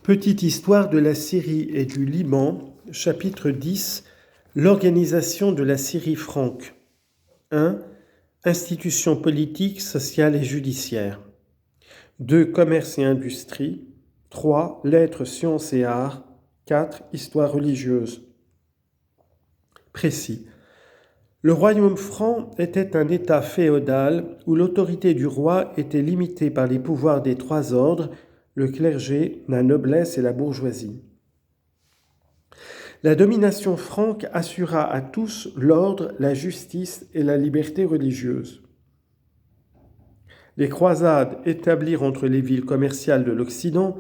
Petite histoire de la Syrie et du Liban, chapitre 10, l'organisation de la Syrie franque. 1. Institutions politiques, sociales et judiciaires. 2. Commerce et industrie. 3. Lettres, sciences et arts. 4. Histoire religieuse. Précis. Le royaume franc était un État féodal où l'autorité du roi était limitée par les pouvoirs des trois ordres, le clergé, la noblesse et la bourgeoisie. La domination franque assura à tous l'ordre, la justice et la liberté religieuse. Les croisades établirent entre les villes commerciales de l'Occident,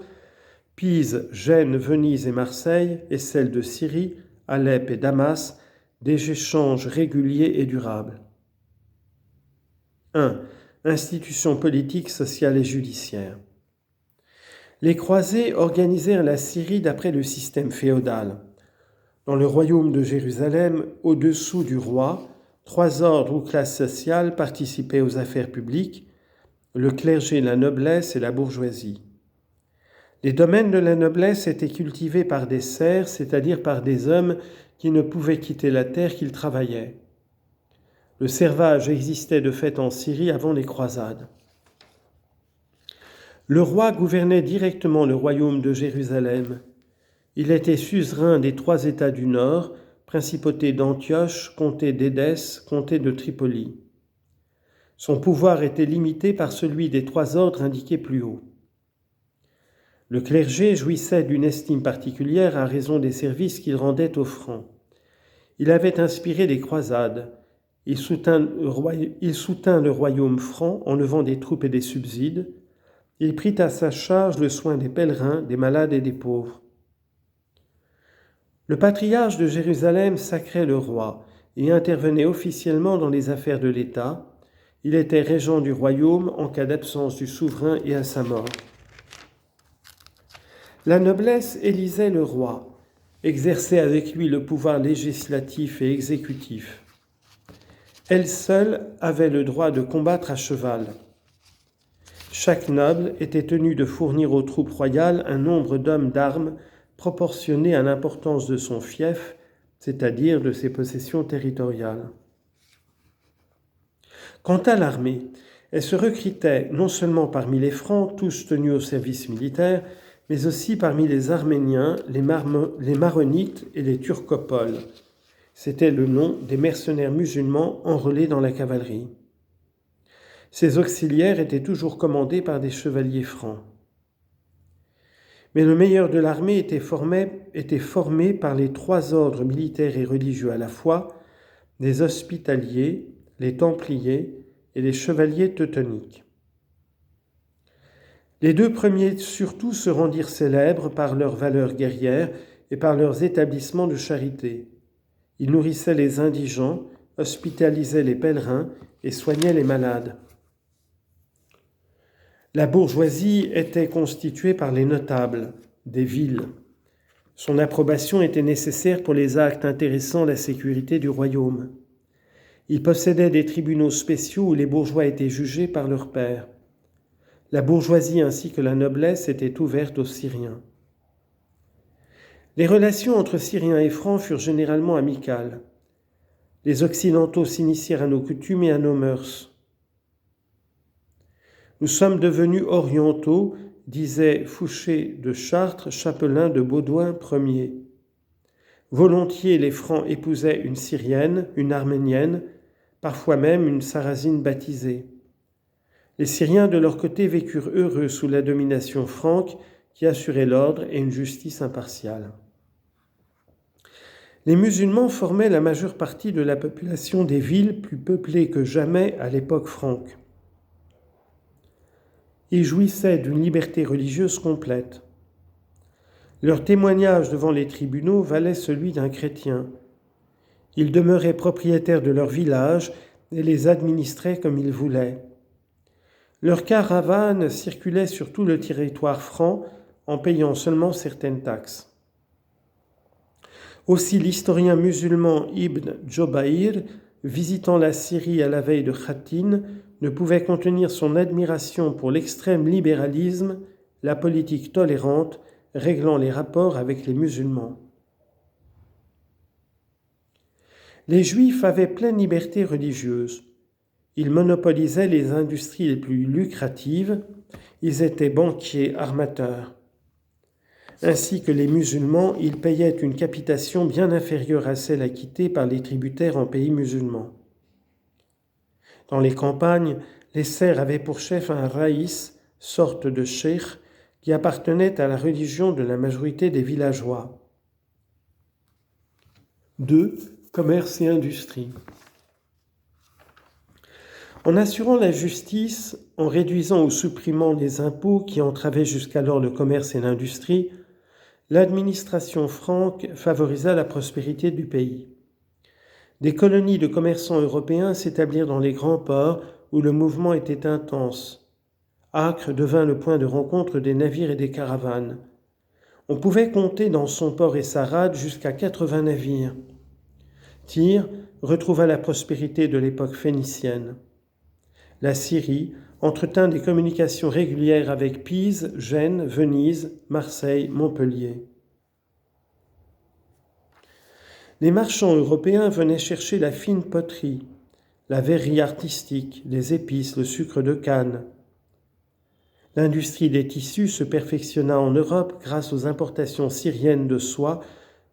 Pise, Gênes, Venise et Marseille, et celles de Syrie, Alep et Damas, des échanges réguliers et durables. 1. Institutions politiques, sociales et judiciaires. Les croisés organisèrent la Syrie d'après le système féodal. Dans le royaume de Jérusalem, au-dessous du roi, trois ordres ou classes sociales participaient aux affaires publiques, le clergé, la noblesse et la bourgeoisie. Les domaines de la noblesse étaient cultivés par des serfs, c'est-à-dire par des hommes qui ne pouvaient quitter la terre qu'ils travaillaient. Le servage existait de fait en Syrie avant les croisades. Le roi gouvernait directement le royaume de Jérusalem. Il était suzerain des trois États du Nord, principauté d'Antioche, comté d'Édesse, comté de Tripoli. Son pouvoir était limité par celui des trois ordres indiqués plus haut. Le clergé jouissait d'une estime particulière à raison des services qu'il rendait aux Francs. Il avait inspiré des croisades. Il soutint le royaume franc en levant des troupes et des subsides. Il prit à sa charge le soin des pèlerins, des malades et des pauvres. Le patriarche de Jérusalem sacrait le roi et intervenait officiellement dans les affaires de l'État. Il était régent du royaume en cas d'absence du souverain et à sa mort. La noblesse élisait le roi, exerçait avec lui le pouvoir législatif et exécutif. Elle seule avait le droit de combattre à cheval. Chaque noble était tenu de fournir aux troupes royales un nombre d'hommes d'armes proportionné à l'importance de son fief, c'est-à-dire de ses possessions territoriales. Quant à l'armée, elle se recrutait non seulement parmi les Francs, tous tenus au service militaire, mais aussi parmi les Arméniens, les Maronites et les Turcopoles. C'était le nom des mercenaires musulmans enrôlés dans la cavalerie. Ces auxiliaires étaient toujours commandés par des chevaliers francs. Mais le meilleur de l'armée était formé par les trois ordres militaires et religieux à la fois, les hospitaliers, les templiers et les chevaliers teutoniques. Les deux premiers surtout se rendirent célèbres par leurs valeurs guerrières et par leurs établissements de charité. Ils nourrissaient les indigents, hospitalisaient les pèlerins et soignaient les malades. La bourgeoisie était constituée par les notables des villes. Son approbation était nécessaire pour les actes intéressant la sécurité du royaume. Il possédait des tribunaux spéciaux où les bourgeois étaient jugés par leurs pairs. La bourgeoisie ainsi que la noblesse étaient ouvertes aux Syriens. Les relations entre Syriens et Francs furent généralement amicales. Les Occidentaux s'initièrent à nos coutumes et à nos mœurs. Nous sommes devenus orientaux, disait Fouché de Chartres, chapelain de Baudouin Ier. Volontiers les Francs épousaient une Syrienne, une Arménienne, parfois même une Sarrasine baptisée. Les Syriens, de leur côté, vécurent heureux sous la domination franque qui assurait l'ordre et une justice impartiale. Les musulmans formaient la majeure partie de la population des villes plus peuplées que jamais à l'époque franque. Ils jouissaient d'une liberté religieuse complète. Leur témoignage devant les tribunaux valait celui d'un chrétien. Ils demeuraient propriétaires de leur village et les administraient comme ils voulaient. Leurs caravanes circulaient sur tout le territoire franc en payant seulement certaines taxes. Aussi l'historien musulman Ibn Jobaïr, visitant la Syrie à la veille de Khatin, ne pouvait contenir son admiration pour l'extrême libéralisme, la politique tolérante, réglant les rapports avec les musulmans. Les Juifs avaient pleine liberté religieuse. Ils monopolisaient les industries les plus lucratives. Ils étaient banquiers, armateurs. Ainsi que les musulmans, ils payaient une capitation bien inférieure à celle acquittée par les tributaires en pays musulmans. Dans les campagnes, les serfs avaient pour chef un raïs, sorte de cheikh, qui appartenait à la religion de la majorité des villageois. 2. Commerce et industrie. En assurant la justice, en réduisant ou supprimant les impôts qui entravaient jusqu'alors le commerce et l'industrie, l'administration franque favorisa la prospérité du pays. Des colonies de commerçants européens s'établirent dans les grands ports où le mouvement était intense. Acre devint le point de rencontre des navires et des caravanes. On pouvait compter dans son port et sa rade jusqu'à 80 navires. Tyr retrouva la prospérité de l'époque phénicienne. La Syrie entretint des communications régulières avec Pise, Gênes, Venise, Marseille, Montpellier. Les marchands européens venaient chercher la fine poterie, la verrerie artistique, les épices, le sucre de canne. L'industrie des tissus se perfectionna en Europe grâce aux importations syriennes de soie,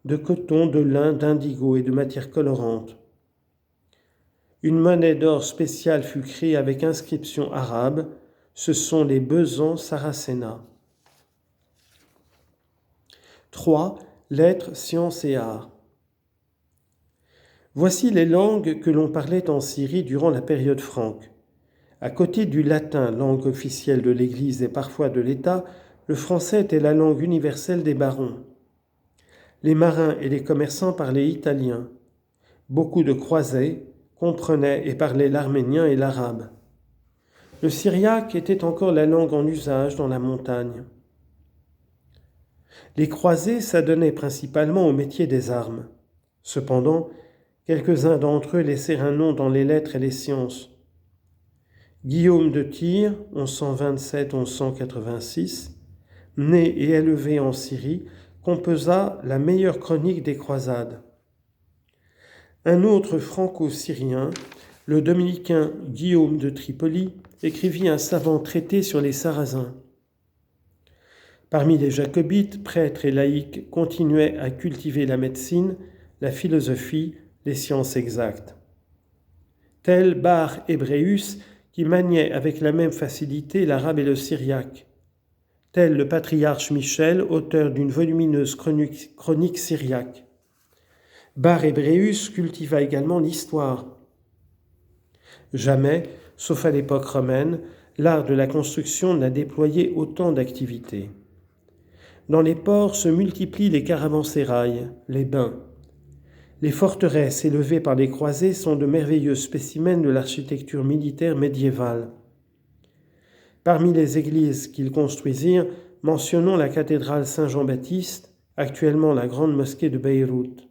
de coton, de lin, d'indigo et de matières colorantes. Une monnaie d'or spéciale fut créée avec inscription arabe. Ce sont les besants sarracénas. 3. Lettres, sciences et arts. Voici les langues que l'on parlait en Syrie durant la période franque. À côté du latin, langue officielle de l'Église et parfois de l'État, le français était la langue universelle des barons. Les marins et les commerçants parlaient italien. Beaucoup de croisés comprenaient et parlaient l'arménien et l'arabe. Le syriaque était encore la langue en usage dans la montagne. Les croisés s'adonnaient principalement au métier des armes. Cependant, quelques-uns d'entre eux laissèrent un nom dans les lettres et les sciences. Guillaume de Tyr, 1127-1186, né et élevé en Syrie, composa la meilleure chronique des croisades. Un autre franco-syrien, le dominicain Guillaume de Tripoli, écrivit un savant traité sur les Sarrasins. Parmi les jacobites, prêtres et laïcs continuaient à cultiver la médecine, la philosophie, les sciences exactes. Tel Bar Hébréus, qui maniait avec la même facilité l'arabe et le syriaque. Tel le patriarche Michel, auteur d'une volumineuse chronique syriaque. Bar Hébréus cultiva également l'histoire. Jamais, sauf à l'époque romaine, l'art de la construction n'a déployé autant d'activités. Dans les ports se multiplient les caravansérails, les bains. Les forteresses élevées par les croisés sont de merveilleux spécimens de l'architecture militaire médiévale. Parmi les églises qu'ils construisirent, mentionnons la cathédrale Saint-Jean-Baptiste, actuellement la grande mosquée de Beyrouth.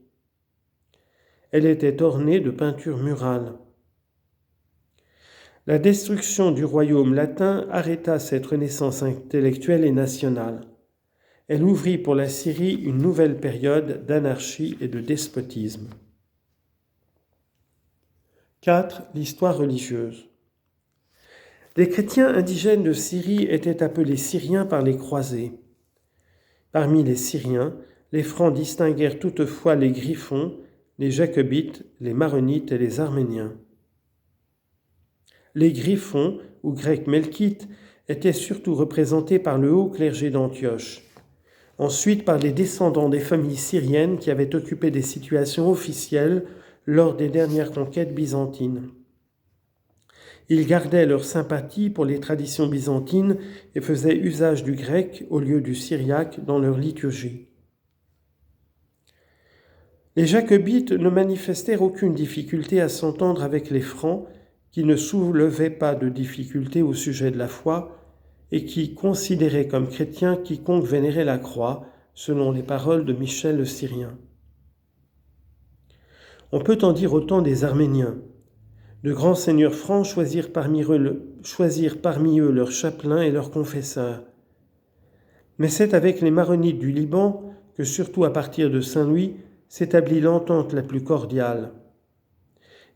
Elle était ornée de peintures murales. La destruction du royaume latin arrêta cette renaissance intellectuelle et nationale. Elle ouvrit pour la Syrie une nouvelle période d'anarchie et de despotisme. 4. L'histoire religieuse. Les chrétiens indigènes de Syrie étaient appelés Syriens par les croisés. Parmi les Syriens, les Francs distinguèrent toutefois les Griffons, les Jacobites, les Maronites et les Arméniens. Les Griffons, ou Grecs melkites, étaient surtout représentés par le haut clergé d'Antioche. Ensuite par les descendants des familles syriennes qui avaient occupé des situations officielles lors des dernières conquêtes byzantines. Ils gardaient leur sympathie pour les traditions byzantines et faisaient usage du grec au lieu du syriaque dans leur liturgie. Les Jacobites ne manifestèrent aucune difficulté à s'entendre avec les Francs qui ne soulevaient pas de difficultés au sujet de la foi et qui considérait comme chrétien quiconque vénérait la croix, selon les paroles de Michel le Syrien. On peut en dire autant des Arméniens. De grands seigneurs francs choisirent parmi eux leur chapelain et leur confesseur. Mais c'est avec les Maronites du Liban que, surtout à partir de Saint-Louis, s'établit l'entente la plus cordiale.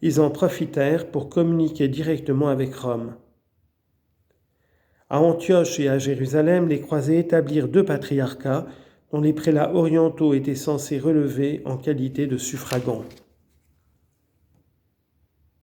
Ils en profitèrent pour communiquer directement avec Rome. À Antioche et à Jérusalem, les croisés établirent 2 patriarcats dont les prélats orientaux étaient censés relever en qualité de suffragants.